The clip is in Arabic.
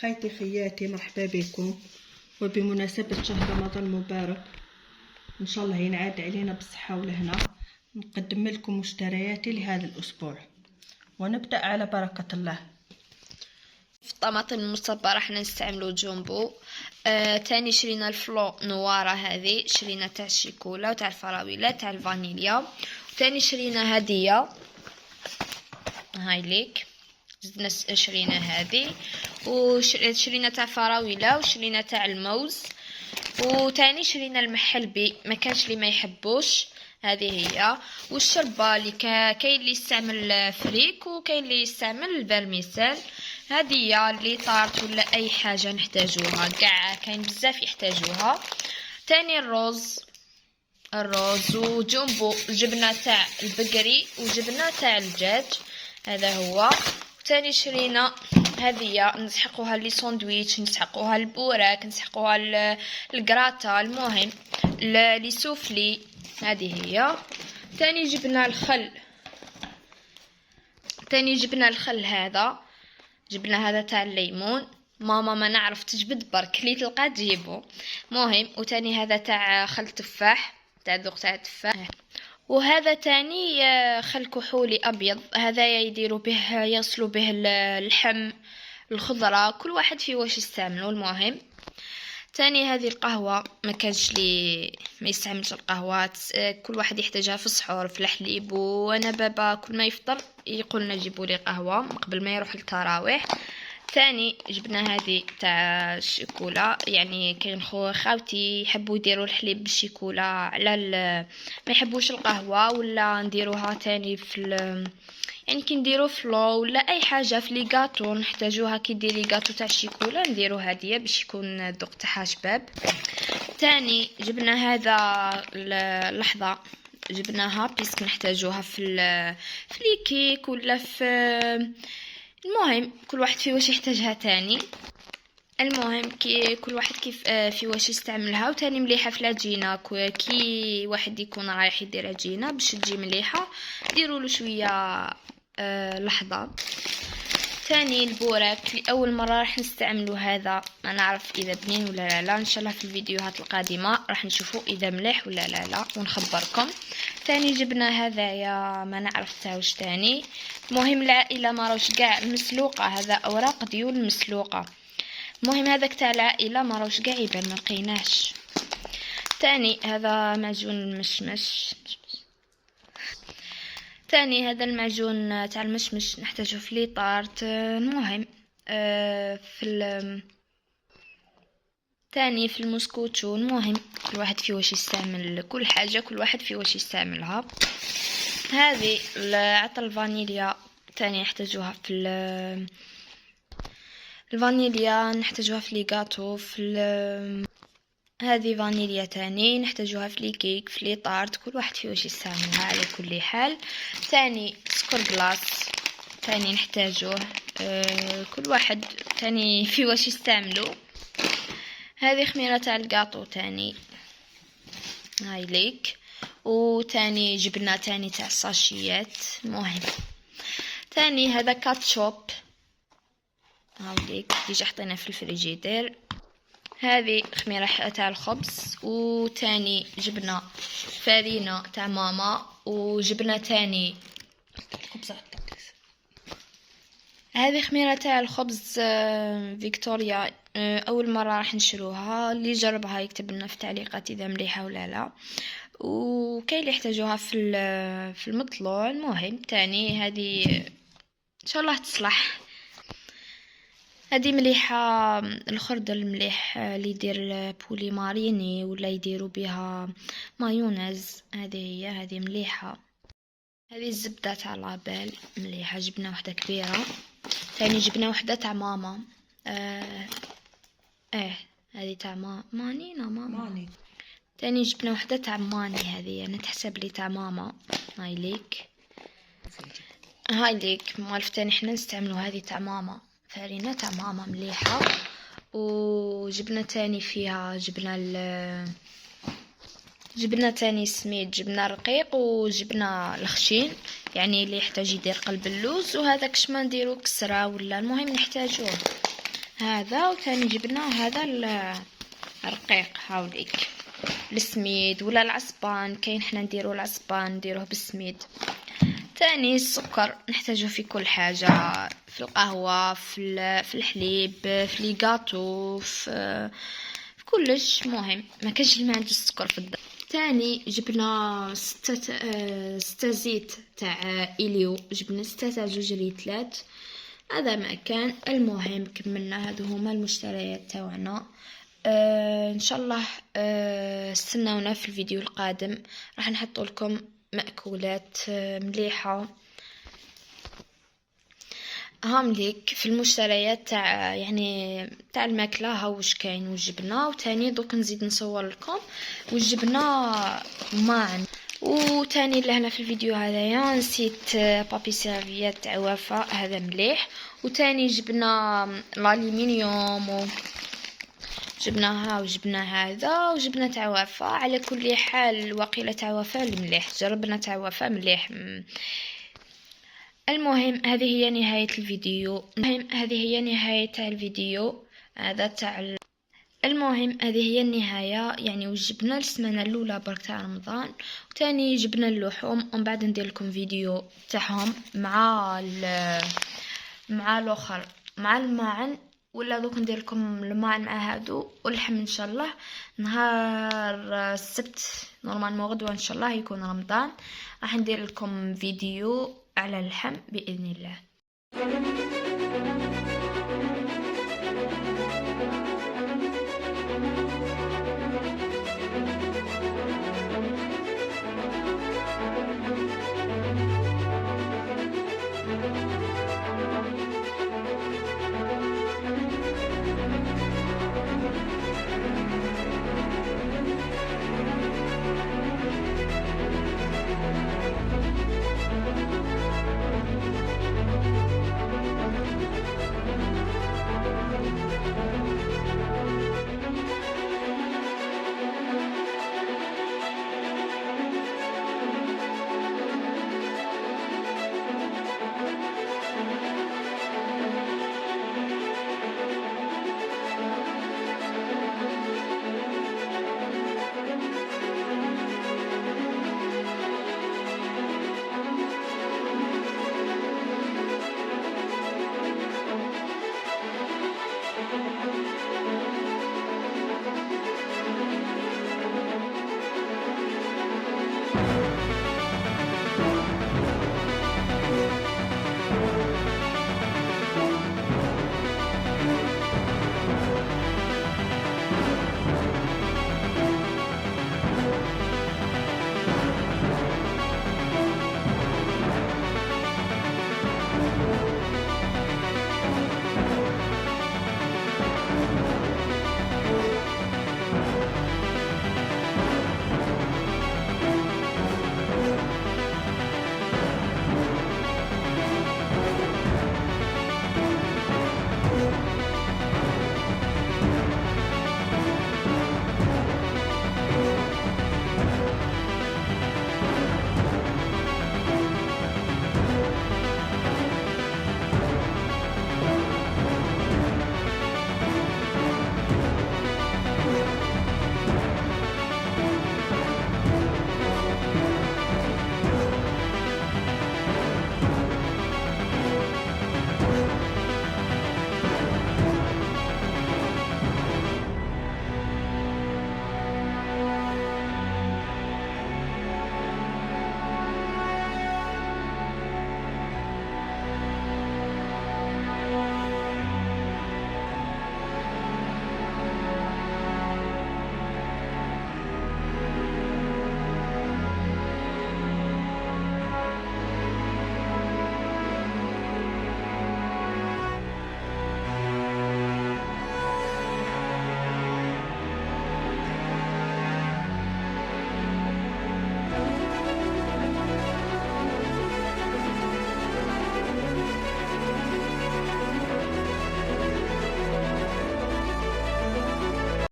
خيتي خياتي، مرحبا بكم. وبمناسبة شهر رمضان المبارك إن شاء الله ينعاد علينا بالصحة والهنا، نقدم لكم مشترياتي لهذا الأسبوع ونبدأ على بركة الله. في الطماطم المصبرة راح نستعملو جومبو. تاني شرينا الفلو نوارة، هذه شرينا تاع الشيكولا وتاع الفراولة تاع الفانيليا. وتاني شرينا هدية هاي ليك، زدنا شرينا هذه، وشرينا تاع فراولة وشرينا تاع الموز. وتاني شرينا المحلبي، ما كانش اللي ما يحبوش، هذه هي. والشربة اللي كاين اللي يستعمل فريك وكاين اللي يستعمل البرميسال، هذه اللي طارت ولا اي حاجه نحتاجوها، كاع كاين بزاف يحتاجوها. تاني الرز وجنبو جبنه تاع البقري وجبنه تاع الدجاج، هذا هو. تاني شرينا هذه نسحقوها لي ساندويتش، نسحقوها البوراك، نسحقوها الكراتا، المهم لي سوفلي، هذه هي. تاني جبنا الخل، هذا جبنا هذا تاع الليمون، ماما ما نعرف تجبد برك اللي تلقى تجيبه، مهم. وتاني هذا تاع خل تفاح، تاع ذوق تاع التفاح. وهذا تاني خل كحولي ابيض، هذا يديروا به يغسلوا به اللحم، الخضره، كل واحد فيه واش يستعملوا، المهم. تاني هذه القهوه، ما كانش لي ما يستعملش القهوه، كل واحد يحتاجها في السحور في الحليب. وانا بابا كل ما يفطر يقولنا جيبوا لي قهوه قبل ما يروح للتراويح. تاني جبنا هذه تاع الشيكولا، يعني كاين خاوتي يحبوا يديروا الحليب بالشيكولا على ما يحبوش القهوه، ولا نديروها تاني في يعني كي نديرو فلو ولا اي حاجه في لي غاتو نحتاجوها، كي ديري غاتو تاع الشيكولا نديرو هديه باش يكون الذوق تاعها شباب. تاني جبنا هذا اللحظه، جبناها بيسك نحتاجوها في لي كيك ولا في، المهم كل واحد فيه واش يحتاجها تاني، المهم كي كل واحد كيف في واش يستعملها. وتاني مليحه في العجينه، كي واحد يكون رايح يدير عجينه باش تجي مليحه ديروا له شويه لحظه. تاني البوراك لاول مره راح نستعملوا هذا، ما نعرف اذا بنين ولا لا، ان شاء الله في الفيديوهات القادمه راح نشوفوا اذا مليح ولا لا ونخبركم. تاني جبنا هذايا ما نعرف تاعوش تاني، المهم العائله ما راوش كاع مسلوقه، هذا اوراق ديول مسلوقه، المهم هذاك تاع العائله ما راوش كاع يبان، ما لقيناش. تاني هذا معجون المشمش، تاني هذا المعجون تاع المشمش نحتاجه في لي طارت، المهم في تاني في المسكوتشو، المهم كل واحد فيه واش يستعمل، كل حاجه كل واحد فيه واش يستعملها. هذه عطر الفانيليا تاني نحتاجوها في الفانيليا، نحتاجوها في لي غاتو، في هذه فانيليا تاني نحتاجوها في لي كيك، في لي طارت، كل واحد فيه واش يستعملها على كل حال. تاني سكر كلاص تاني نحتاجوه، كل واحد تاني فيه واش يستعملو. هذه خميره تاع الكاطو تاني، هاي ليك. وتاني جبنه تاني تاع الساشيات، المهم. تاني هذا كاتشوب، هاي ليك ديجا حطينا في الفريجيدير. هذه خميره تاع الخبز. وتاني جبنه فرينه تاع ماما، وجبنه تاني خبز. هذه خميره تاع الخبز فيكتوريا، اول مره راح نشروها، اللي جربها يكتب لنا في التعليقات اذا مليحه ولا لا، وكاين اللي يحتاجوها في المطلوع، المهم. تاني هذه ان شاء الله تصلح، هذه مليحه، الخردل مليح اللي يدير بولي ماريني ولا يديروا بها مايونيز، هذه مليحه. هذه الزبده تاع لابيل مليحه، جبنا وحده كبيره. تاني جبنا وحده تاع ماما، هذه تاع ماني. تاني جبنا وحده تاع ماني، هذه انا تحسب لي تاع ماما، هاي ليك موالف. تاني حنا نستعملوا هذه تاع ماما، فرينه تاع ماما مليحه. وجبنا تاني فيها جبنا تاني سميد، جبنا رقيق وجبنا الخشين، يعني اللي يحتاج يدير قلب اللوز، وهذاك ما نديرو كسره ولا، المهم نحتاجوه. هذا، وتاني جبنا هذا الرقيق هاوليك السميد ولا العصبان، كاين حنا نديرو العصبان نديروه بالسميد. تاني السكر نحتاجه في كل حاجه، في القهوه، في الحليب، في لي غاتو، في كلش. مهم ما كانش اللي ما عنده السكر في الدار. تاني جبنا 6 زيت تاع إليو، جبنا 6 تاع 2 لترات، هذا ما كان. المهم كملنا، هادو هما المشتريات تاعنا. ان شاء الله استناونا في الفيديو القادم، راح نحط لكم مأكولات مليحة. هام ليك في المشتريات تاع يعني تاع الماكله، ها واش كاين والجبنه. وتاني دوك نزيد نصور لكم والجبنه معا. وتاني لهنا في الفيديو هذايا نسيت بابي سيرفيات تاع وفاء، هذا مليح. وتاني جبنا الالومنيوم جبناها وجبنا هذا وجبنا تاع وفاء. على كل حال وقيله تاع وفاء مليح، جربنا تاع وفاء مليح. المهم هذه هي نهاية الفيديو. هذا تاع المهم هذه هي النهاية يعني. وجبنا السمانة الاولى برك تاع رمضان، وتاني جبنا اللحوم، ومن بعد ندير لكم فيديو تاعهم مع الاخر مع الماعن. ولا دوك ندير لكم الماعن مع هادو واللحم ان شاء الله نهار السبت نورمالمون غدوه ان شاء الله يكون رمضان. راح ندير لكم فيديو على اللحم باذن الله.